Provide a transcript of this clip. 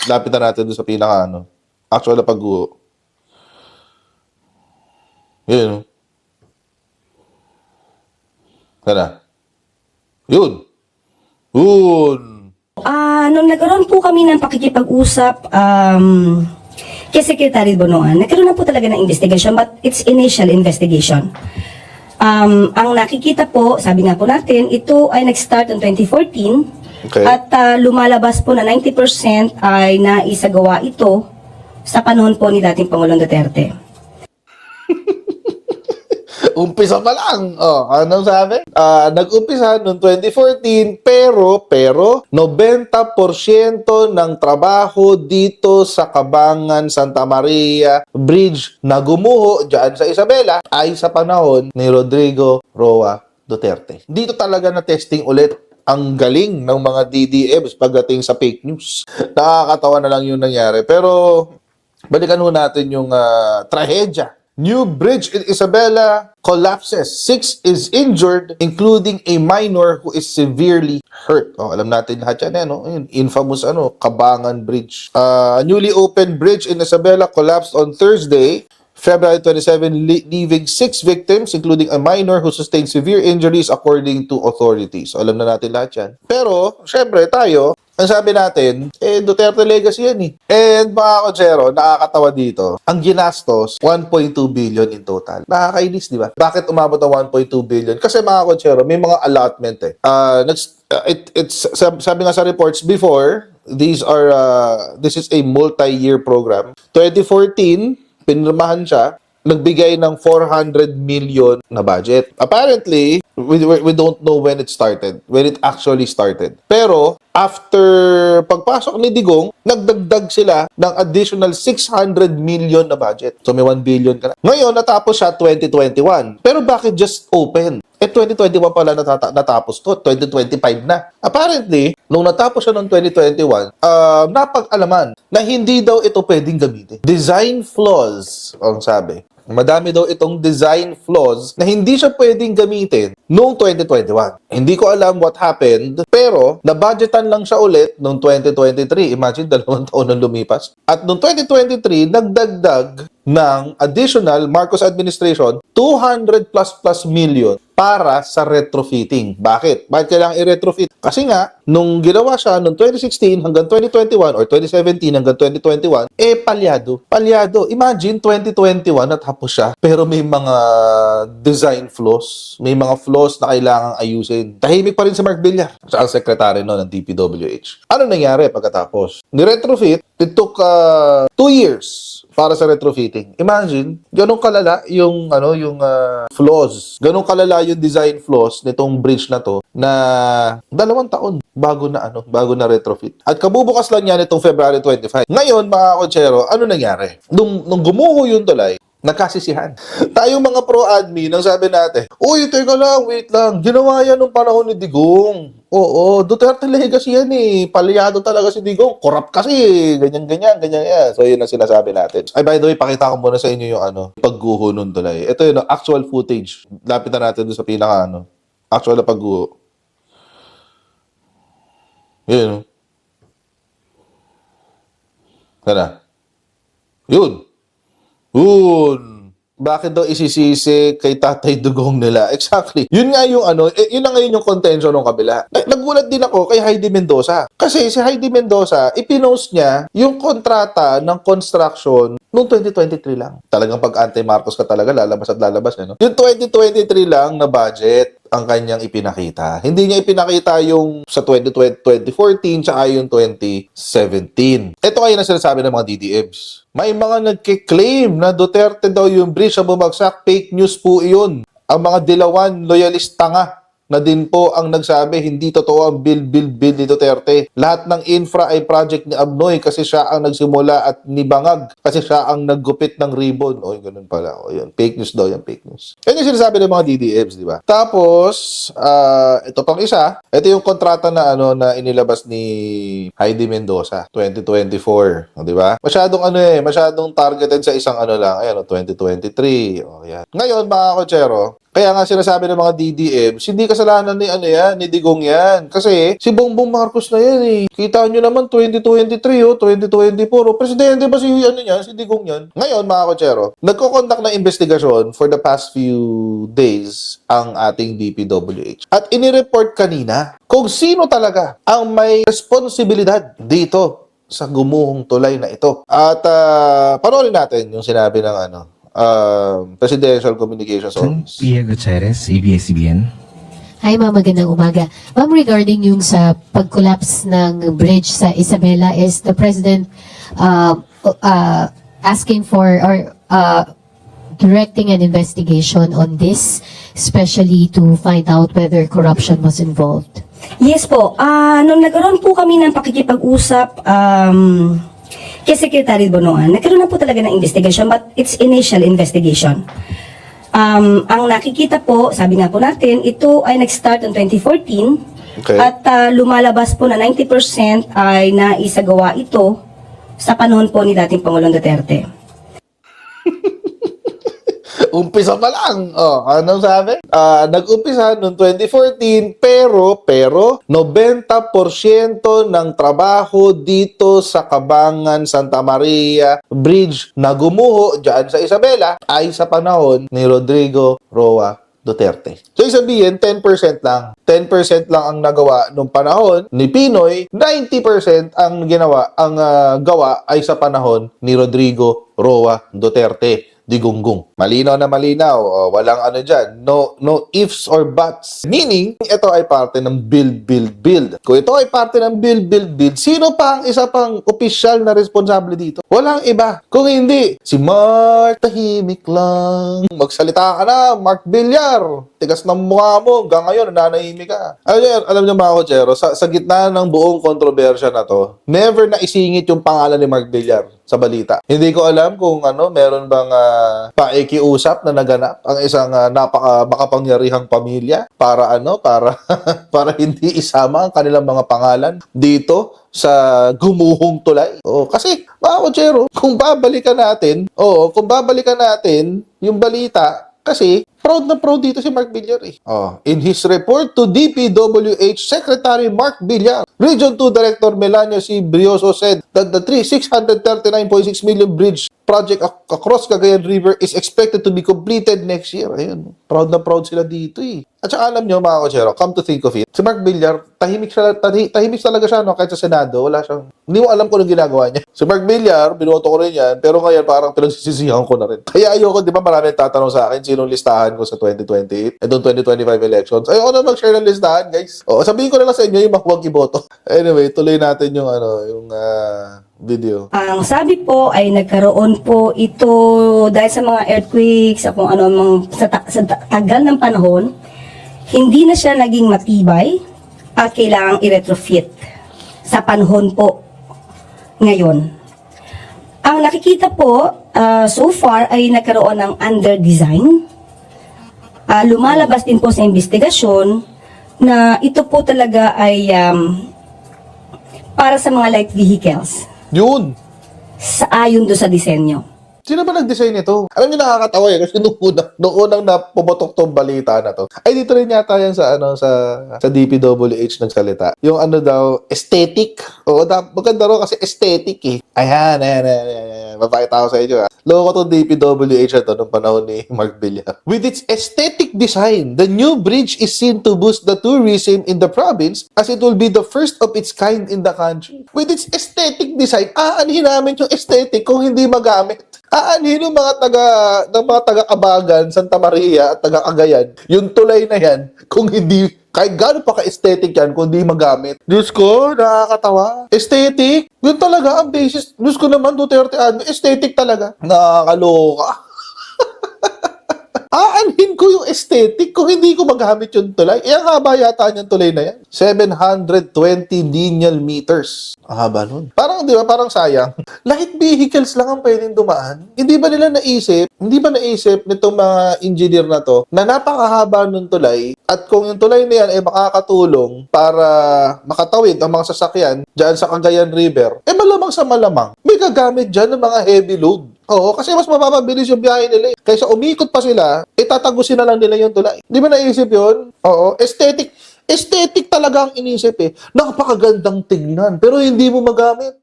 lapitan natin doon sa pinaka ano, actual na pagguho. Yun. Sana. Yun. Yun. Nung nagkaroon po kami ng pakikipag-usap kay Secretary Bonoan, nagkaroon na po talaga ng investigation, but it's initial investigation. Ang nakikita po, sabi nga po natin, ito ay nag-start in 2014 Okay. at lumalabas po na 90% ay naisagawa ito sa panahon po ni dating Pangulong Duterte. Umpisa pa lang. Oh, anong sabi? Nag-umpisa noong 2014, pero 90% ng trabaho dito sa Cabangan, Santa Maria Bridge na gumuho dyan sa Isabela ay sa panahon ni Rodrigo Roa Duterte. Dito talaga na testing ulit ang galing ng mga DDMs pagdating sa fake news. Nakakatawa na lang yung nangyari. Pero balikan ho natin yung trahedya. New bridge in Isabela collapses. 6 is injured, including a minor who is severely hurt. Oh, alam natin lahat yan, no? Yung infamous Cabangan Bridge. Newly opened bridge in Isabela collapsed on Thursday, February 27, leaving 6 victims, including a minor who sustained severe injuries according to authorities. So, alam na natin lahat yan. Pero, syempre, tayo, ang sabi natin, Duterte legacy yan eh. And mga kotsero, nakakatawa dito, ang ginastos, 1.2 billion in total. Nakakainis, di ba? Bakit umabot ng 1.2 billion? Kasi mga kotsero, may mga allotment eh. Sabi nga sa reports before, this is a multi-year program. 2014, pinirmahan siya, nagbigay ng 400 million na budget. Apparently, we don't know when it actually started. Pero, after pagpasok ni Digong, nagdagdag sila ng additional 600 million na budget. So, may 1 billion ka na. Ngayon, natapos siya 2021. Pero bakit just open? 2021 pala natapos to. 2025 na. Apparently, nung natapos siya noong 2021, napag-alaman na hindi daw ito pwedeng gamitin. Design flaws, ang sabi. Madami daw itong design flaws na hindi siya pwedeng gamitin noong 2021. Hindi ko alam what happened, pero na-budgetan lang siya ulit noong 2023. Imagine, 2 taon nang lumipas. At noong 2023, nagdagdag ng additional Marcos administration 200 plus million para sa retrofitting. Bakit? Bakit kailangan i-retrofit? Kasi nga, nung ginawa siya noong 2016 hanggang 2021 or 2017 hanggang 2021, palyado. Palyado. Imagine, 2021 natapos siya, pero may mga design flaws. May mga flaws na kailangang ayusin. Tahimik pa rin si Mark Villar, siya ang sekretary ng DPWH. Ano nangyari pagkatapos? Ni-retrofit, it took 2 years para sa retrofitting. Imagine, ganun kalala yung flaws. Ganun kalala yung design flaws nitong bridge na to na 2 taon bago na retrofit. At kabubukas lang yan itong February 25. Ngayon, mga kotsero, ano nangyari? Nung gumuho yung tulay, nagkasisihan. Tayong mga pro-admin, ang sabi natin, uy, teka lang, wait lang, ginawa yan nung panahon ni Digong. Oo, Duterte legacy yan eh. Palyado talaga si Digong. Corrupt kasi, ganyan yan. So, yun ang sinasabi natin. Ay, by the way, pakita ko muna sa inyo yung pagguho nun tulay. Ito yun, actual footage. Lapitan natin doon sa pinaka, actual na pagguho. Yun. Sana. Yun. Bakit daw isisisi kay Tatay Dugong nila? Exactly. Yun nga yung yun na ngayon yung contention ng kabila. Nagulat din ako kay Heidi Mendoza. Kasi si Heidi Mendoza, ipinost niya yung kontrata ng construction noong 2023 lang. Talagang pag anti-Marcos ka talaga, lalabas at lalabas. Yung 2023 lang na budget ang kanyang ipinakita. Hindi niya ipinakita yung sa 2014 tsaka yung 2017. Ito kayo na sinasabi ng mga DDMs. May mga nagkiklaim na Duterte daw yung bridge na bumagsak. Fake news po iyon. Ang mga dilawan, loyalista nga na din po ang nagsabi hindi totoo ang bill ni Duterte. Lahat ng infra ay project ni Abnoy kasi siya ang nagsimula at ni Bangag kasi siya ang naggupit ng ribbon. O, ganun pala. O, yun. Fake news daw yan, fake news. Yan yung sinasabi ng mga DDMs, di ba? Tapos, ito pang isa. Ito yung kontrata na na inilabas ni Heidi Mendoza, 2024. O, di ba? Masyadong targeted sa isang lang. Ayan, 2023. O, yan. Ngayon, mga kotsero, Kaya nga sinasabi ng mga DDMs, hindi kasalanan ni ano yan, ni Digong yan. Kasi si Bongbong Marcos na yan eh. Kita nyo naman 2023 2024 presidente ba si ano yan, si Digong yan? Ngayon mga kotsero, nagko-conduct ng investigasyon for the past few days ang ating DPWH. At inireport kanina kung sino talaga ang may responsibilidad dito sa gumuhong tulay na ito. At panoorin natin yung sinabi ng Presidential Communications Office. Pia Gutierrez, ABS-CBN. Hi ma'am, magandang umaga. Ma'am, regarding yung sa pag-collapse ng bridge sa Isabela, is the President asking for or directing an investigation on this, especially to find out whether corruption was involved? Yes po. Nung nagkaroon po kami ng pakikipag-usap kay Secretary Bonoan, nagkaroon na po talaga ng investigation, but it's initial investigation. Ang nakikita po, sabi nga po natin, ito ay nag-start in 2014 Okay. at lumalabas po na 90% ay naisagawa ito sa panahon po ni dating Pangulong Duterte. Umpisa pa lang. Anong sabi? Nag-umpisa noong 2014 pero 90% ng trabaho dito sa Cabangan Santa Maria Bridge na gumuho dyan sa Isabela ay sa panahon ni Rodrigo Roa Duterte. So, sabihin, 10% lang. 10% lang ang nagawa nung panahon ni Pinoy, 90% ang gawa ay sa panahon ni Rodrigo Roa Duterte. Digunggong. Malinaw na malinaw. Walang ano dyan. No ifs or buts. Meaning, ito ay parte ng build. Kung ito ay parte ng build, sino pa ang isa pang opisyal na responsable dito? Walang iba. Kung hindi, si Mark tahimik lang. Magsalita ka na, Mark Villar. Tigas ng mukha mo. Hanggang ngayon, nananahimik ka. Alam niyo mga kotsero, sa gitna ng buong kontrobersya na to, never na isingit yung pangalan ni Mark Villar sa balita. Hindi ko alam kung meron bang paikiusap na naganap ang isang makapangyarihang pamilya para para hindi isama ang kanilang mga pangalan dito sa gumuhong tulay. Kasi mga kotsero, kung babalikan natin yung balita, kasi proud na proud dito si Mark Villar eh. In his report to DPWH Secretary Mark Villar, Region 2 Director Melanio C. Brioso said that the 639.6 million bridge project across Cagayan River is expected to be completed next year. Ayun, proud na proud sila dito eh. At saka alam nyo mga kotsero, come to think of it, si Mark Villar, tahimik talaga siya kahit sa Senado, hindi mo alam kung anong ginagawa niya. Si Mark Villar, binoto ko rin yan, pero ngayon parang pinagsisisihan ko na rin. Kaya ayoko, di ba marami tatanong sa akin, sinong listahan ko sa 2028, itong 2025 elections. Ayoko na mag-share ng listahan, guys. Sabihin ko na lang sa inyo yung huwag iboto. Anyway, tuloy natin yung video. Ang sabi po ay nagkaroon po ito dahil sa mga earthquakes, sa kung ano sa tagal ng panahon, hindi na siya naging matibay at kailangang i-retrofit sa panahon po ngayon. Ang nakikita po so far ay nagkaroon ng under-design. Lumalabas din po sa investigasyon na ito po talaga ay para sa mga light vehicles. Yun! Ayon do sa disenyo. Sino ba nag-design nito? Alam niyo nakakatawa eh kasi nung unang napumotok tong balita na to. Ay dito rin yata yan sa DPWH nagsalita. Yung aesthetic. Maganda ro kasi aesthetic eh. Ayan. Mapakita ko sa inyo. Loko tong DPWH na to nung panahon ni Mark Villar. With its aesthetic design, the new bridge is seen to boost the tourism in the province as it will be the first of its kind in the country. With its aesthetic design, aanhin namin yung aesthetic kung hindi magamit. Aanhin yung mga taga-Cabangan, Santa Maria at taga-Cagayan, yung tulay na yan, kung hindi, kahit gaano pa ka-aesthetic yan, kung hindi magamit. Diyos ko, nakakatawa. Aesthetic? Yun talaga ang basis. Diyos ko naman, Duterte, aesthetic talaga. Nakakaloka. Aanhin ko yung aesthetic kung hindi ko magamit yung tulay. Ang haba yata niyang tulay na yan. 720 lineal meters. Ang haba nun. Parang, di ba, parang sayang. Light vehicles lang ang pwedeng dumaan. Hindi ba naisip nitong mga engineer na to na napakahaba ng tulay at kung yung tulay na yan ay makakatulong para makatawid ang mga sasakyan dyan sa Cagayan River, malamang sa malamang, may gagamit dyan ng mga heavy load. Oo, kasi mas mapapabilis yung biyahe nila eh. Kaysa umikot pa sila, itatagusin na lang nila yung tulay. Di ba naisip yun? Oo, aesthetic talaga ang inisip eh. Napakagandang tignan, pero hindi mo magamit.